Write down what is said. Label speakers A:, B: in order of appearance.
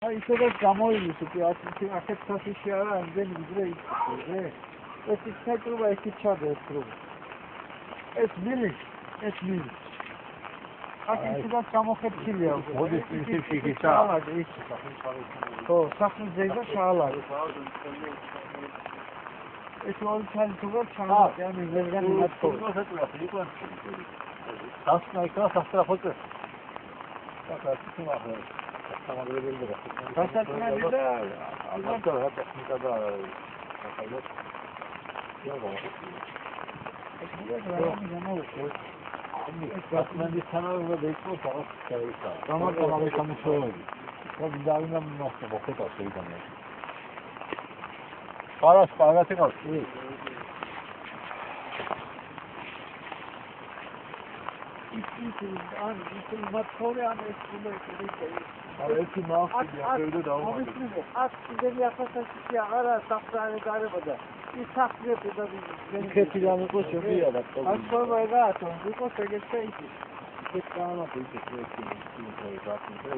A: ისედაც გამოივლის უკვე ასეთ სასიში არა ამდენი ვიდრე იქ ეს იქნება ეს ჩადე ეს რუბა ეს მილი აქ ისედაც გამოხეთქილია
B: მოდის პრინციპში ისა
A: ხო სახლის ზედა შაალარი ეს ორი ჩალი თუღა ჩამოდი ანუ ზეგან მათქო
B: დასნა იქა სასტრაფოწე საკაცი ახლა სამაგრებელი და
A: დასაწყნები და
B: ალბათ რა ტექნიკა და ახალოდ ეს გასმენდის თანავება დაიწყო რაღაც შეიძლება გამარჯვებული სამუშაოები და ვიდავინა მოსწო ხოთა შეიძლება პარას პარათი ყავს
A: ის მათქორე ამ ეს
B: ერთი მახსოვია ბევრი დაუმატე
A: აქ ძელი ახალსაში აღარა საფრანგეთ გარება და ის საფრანგეთი და
B: ქეთი გამიყო შეგვია და
A: ახლა ეგაა თქო ეგეც ის
B: ეს კანა ვიცი ეს და ახლა